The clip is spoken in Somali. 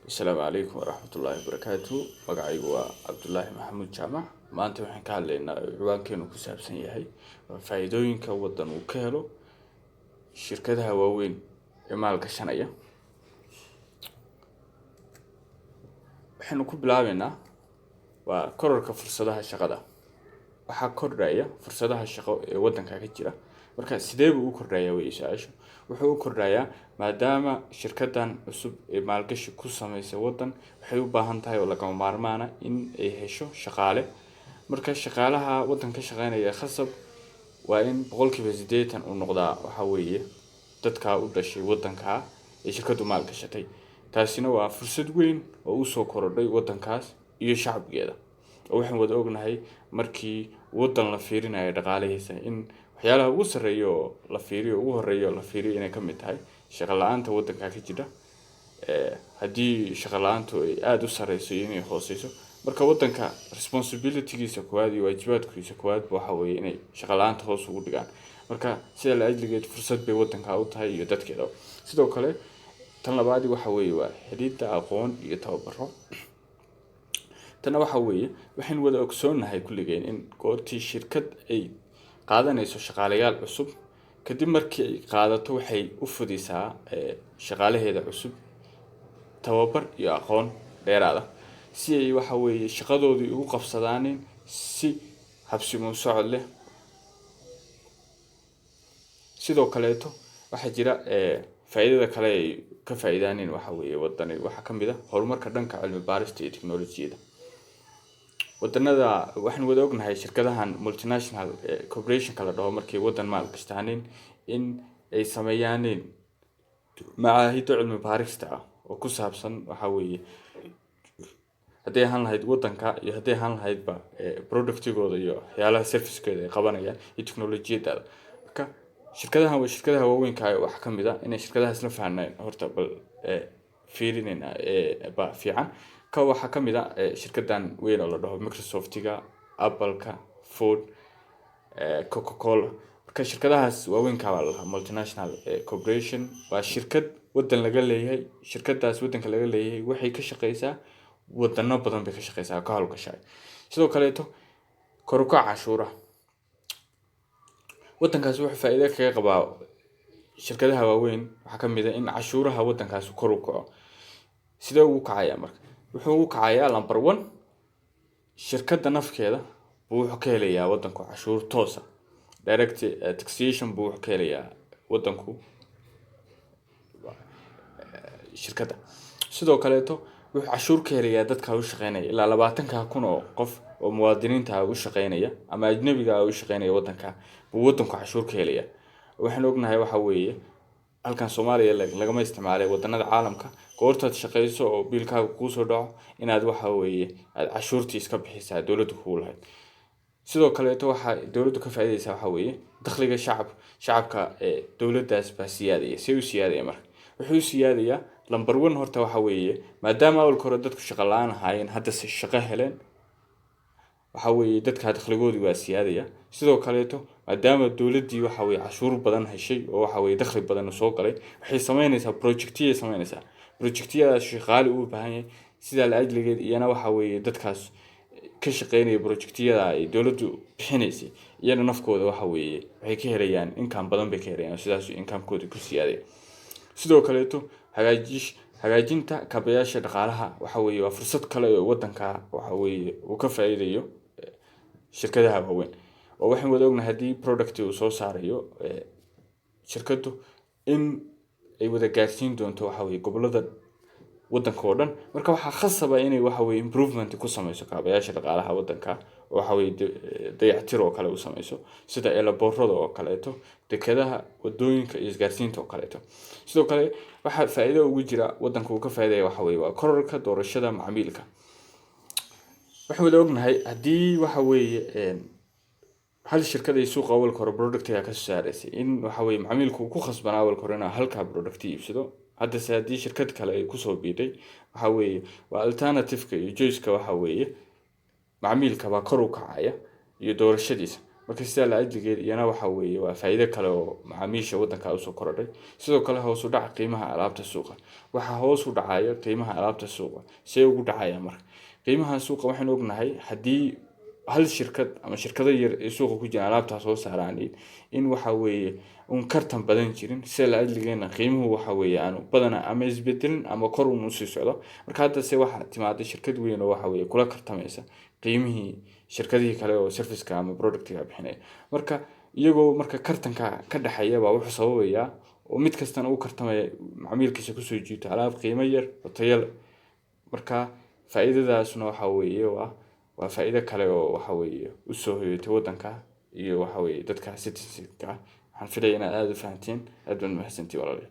السلام عليكم ورحمة الله وبركاته. مقعيق عبد الله محمود جامع. ما أنت وحين قال لنا عوان كانوا كسابسن يهي فايدوين كودن وكهلو شركتها واوين مالك الشنية. وحين كبلابنا وكرر فرصتها الشغلة waxaa kordhaya fursadaha shaqo ee wadanka ka jira marka sidee buu u kordhaya weeysaasho wuxuu u kordhayaa maadaama shirkadan cusub ee maalgashi ku sameysay wadan waxay u baahan tahay oo laga maarmaana in ay hesho shaqaale marka shaqaalaha wadanka shaqeynaya khasab waa in boqolkiiba 80 uu noqdaa waxa weeye dadka u dhashay wadanka ee shirkadu maalgashatay taasina waa fursad weyn oo u soo korodhay wadankaas iyo shacabkeeda waxaan wada ognahay markii wadan la fiirinayo dhaqaalihiisa in waxyaalaha ugu sareeyo la fiiriyo ugu horeeyo la fiiriyo inay ka mid tahay shaqo la'aanta wadanka ka jira hadii shaqo la'aantu ay aad u sareyso inay hooseyso marka wadanka responsibility-giisa koowaad iyo waajibaadkiisa koowaad waxa weeye inay shaqo la'aanta hoos ugu dhigaan marka sida la ajligeed fursad bay wadanka u tahay iyo dadkeeda sidoo kale tan labaad waxa weeye waa xiriirta aqoon iyo tababaro tan waxa weeye waxaan wada ogsoonahay kulligeen in goortii shirkad ay qaadanayso shaqaalayaal cusub kadib markii ay qaadato waxay u fudisaa shaqaalaheeda cusub tababar iyo aqoon dheeraad ah si ay waxa weeye shaqadoodii ugu qabsadaan si habsimo socod leh sidoo kale waxa jira faa'iidada kale ay ka faa'iidaaneen waxa weeye wadani waxa kamid ah horumarka dhanka cilmi baarista iyo tiknoolajiyada wadanada waxaan wada ognahay shirkadahan multinational corporation kala dhaho markii wadan maal gashtaaneen in ay sameeyaan macaahid cilmi baarista oo ku saabsan waxa weeye haddii aan lahayd wadanka iyo haddii aan lahaydba productigooda iyo waxyaalaha service-kooda ay qabanayaan iyo tiknoolajiyada marka shirkadahan waa shirkadaha waaweynka wax kamid ah in shirkadahaas la fahanaan horta bal fiirinayna ba fiican ka waxa kamid ah shirkadan weyn oo la dhaho Microsoft-ga Apple-ka Ford Coca-Cola marka shirkadahaas waaweynka waa multinational corporation waa shirkad wadan laga leeyahay shirkadaas wadanka laga leeyahay waxay ka shaqeysaa wadano badan bay ka shaqeysaa ka hawlgashay sidoo kale kor u kaca cashuuraha wadankaas wuxuu faa'iido kaga qabaa shirkadaha waaweyn waxa kamid ah in cashuuraha wadankaas kor u kaco sidoo uu kacaya marka wuxuu kacayaa number 1 shirkadda nafkeeda wuxuu ka helayaa wadanku cashuur toos ah direct taxation buu ka helayaa wadanku shirkadda sidoo kale wuxuu cashuur ka helayaa dadka u shaqeynaya ilaa 20,000 oo qof oo muwaadiniinta u shaqeynaya ama ajnabiga u shaqeynaya wadanka buu wadanku cashuur ka helayaa waxaan ognahay waxa weeye halkan Soomaaliya laga ma isticmaalay wadanada caalamka goortaad shaqeyso oo biilkaaga ku soo dhaco inaad waxa weeye aad cashuurtii iska bixisaa dawladdu ku lahayd sidoo kale waxa dawladdu ka faa'iideysaa waxa weeye dakhliga shacabka dawladdaas baa siyaadaya si uu siyaadaya marka wuxuu siyaadayaa number 1 horta waxa weeye maadaama awalka hore dadku shaqo la'aan ahaayeen hadda si shaqo heleen waxa weeye dadka dakhligoodii waa siyaadaya sidoo kale maadaama dawladdii waxa weeye cashuur badan heshay oo waxa weeye dakhli badan soo galay waxay sameynaysaa projectiyada shaqaale u baahan yahay sida la ajligeed iyana waxa weeye dadkaas ka shaqeynaya projectiyada ay dawladdu bixinaysay iyana nafkooda waxa weeye waxay ka helayaan income badan bay ka helayaan sidaas income-kooda ku siyaaday sidoo kale hagaajinta kaabayaasha dhaqaalaha waxa weeye waa fursad kale oo wadanka waxa weeye uu ka faa'iideeyo shirkadaha waaweyn oo waxaan wada ognahay hadii product uu soo saarayo shirkadu in ay wada gaarsiin doonto waxa weeye gobolada wadanka oo dhan marka waxa khasaba inay waxa weeye improvement ku sameyso kaabayaasha dhaqaalaha wadanka waxa weeye dayactir oo kale u sameyso sida elaborada oo kale dekedaha wadooyinka iyo isgaarsiinta oo kale sidoo kale waxa faa'iido ugu jira wadanka uu ka faa'iideeyo waxa weeye waa kororka doorashada macaamilka waxaan wada ognahay hadii waxa weeye hal shirkad ay suuqa awalka hore product-ka ka saaraysay in waxa weeye macaamilku ku khasbanaa awalka hore inuu halka product iibsado hadda hadii shirkad kale ay ku soo biiday waxa weeye waa alternative-ka iyo choice-ka waxa weeye macaamilka waa kor u kacaya iyo doorashadiisa marka sidaa la ajligeed iyana waxa weeye waa faa'iido kale oo macaamiisha waddanka usoo korodhay. Sidoo kale hoos u dhaca qiimaha alaabta suuqa, waxaa hoos u dhacaya qiimaha alaabta suuqa. See ugu dhacaya marka qiimaha suuqa? Waxaynu ognahay haddii hal shirkad ama shirkado yar ee suuqa ku jira alaabta soo saaraan in waxa weeye kartan badan jirin, si la ajligeena qiimuhu waxa weeye aanu badana ama isbedelin ama kor u sii socdo. Marka hadda se waxa timaada shirkad weyn oo waxa weeye kula kartamaysa qiimihii shirkadihii kale oo service-ka ama product-ka bixinaya. Marka iyagoo marka kartanka ka dhaxaya waa wuxuu sababayaa oo mid kastana uu kartamaya macaamilkiisa kusoo jiito alaab qiimo yar oo tayo leh. Marka faa'iidadaasna waxa weeye waa faa'iido kale oo waxa weeye u soo hoyatay waddanka iyo waxa weeye dadka citizen-ka. Waxaan filayaa inaad aad u fahanteen. Aad baan mahadsantihiin walaalayaal.